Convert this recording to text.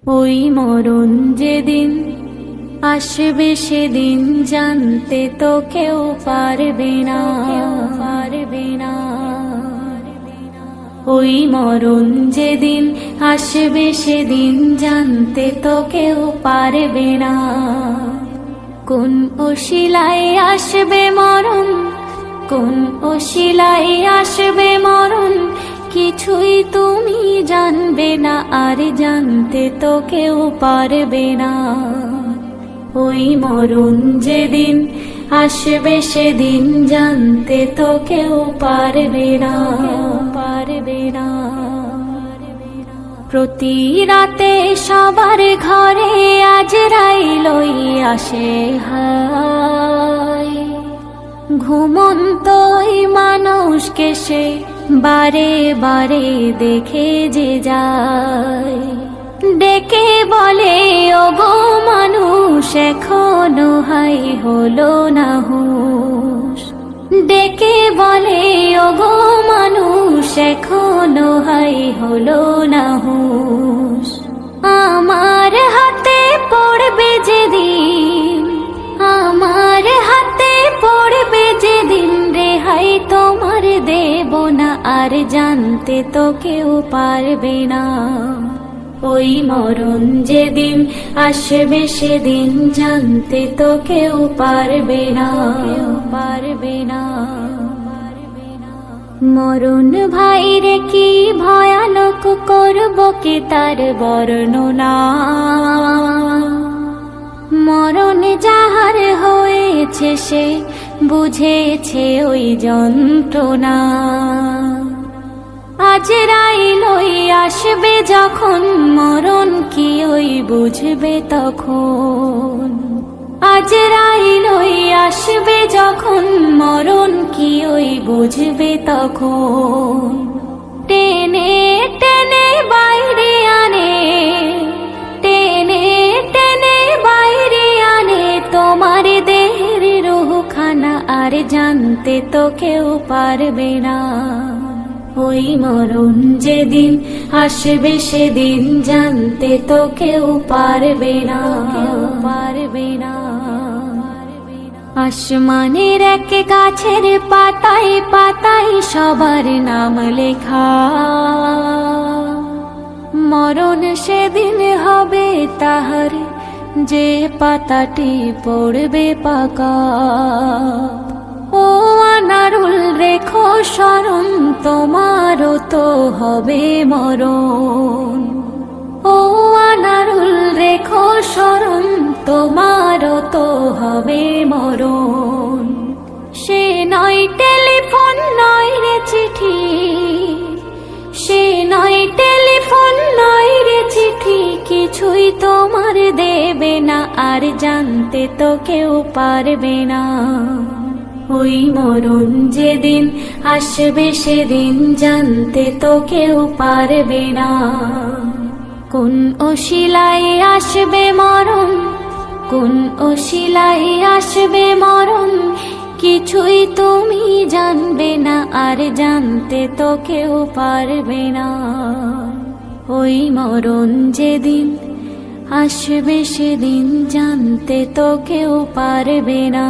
ওই মরণ যেদিন আসবে সেদিন জানতে তো কেউ পারবে না, পারবে না। ওই মরণ যেদিন আসবে সেদিন জানতে তো কেউ পারবে না। কোন অশিলায় আসবে মরণ, কোন অশিলায় আসবে মরণ, কিছুই তুমি জানবে না, আর জানতে তো কেউ পারবে না। ওই মরণ যেদিন আসবে সেদিন জানতে তো কেউ পারবে না, পারবে না। প্রতি রাতে সবার ঘরে আজরাইল আসে হায়, ঘুমন্তই মানুষকে সে বারে বারে দেখে যে যায়। ডেকে বলে ওগো মানুষ এখনো হাই হলো না হুঁশ, ডেকে বলে ওগো মানুষ এখনো হাই হলো না হুঁশ। আমার হাতে পড়বে যেদিন, আমার হাতে পড়বে যেদিন, রেহাই তোমার দেব না, আর জানতে তো কেউ পারবে না। ওই মরণ যেদিন আসবে সেদিন জানতে তো কেউ পারবে না, পারবে না। মরণ ভাইরে কি ভয়ানক করব কি তার বর্ণনা, মরণ যাহার হয়েছে সে বুঝেছে ওই যন্ত্রণা। আজরাইল আসবে যখন মরণ কি ওই বুঝবে তখন, আজরাইল আসবে যখন মরণ কি ওই বুঝবে তখন। টেনে টেনে বাইরে আনে, টেনে টেনে বাইরে আনে তোমার দেহের রুহখানা, আর জানতে তো কেউ পারবে না। ওই মরণ যেদিন আসবে সেদিন জানতে তো কেউ পারবে না, পারবে না। আসমানের এক গাছের পাতায় পাতায় সবার নাম লেখা, মরণ সেদিন হবে তাহার যে পাতাটি পড়বে পাকা। ও আনারুল রেখো স্মরণ তোমারও তো হবে মরণ, ও আনারুল রেখো স্মরণ তোমারও তো হবে মরণ। সে নয় টেলিফোন নয় রে চিঠি, সে নয় টেলিফোন নয় রে চিঠি, কিছুই তোমার দেবে না, আর জানতে তো কেউ পারবে না। ওই মরণ যেদিন আসবে সেদিন জানতে তো কেউ পারবে না। কোন অশিলায় আসবে মরণ, কোন অশিলায় আসবে মরণ, কিছুই তুমি জানবে না, আর জানতে তো কেউ পারবে না। ওই মরণ যেদিন আসবে সেদিন জানতে তো কেউ পারবে না।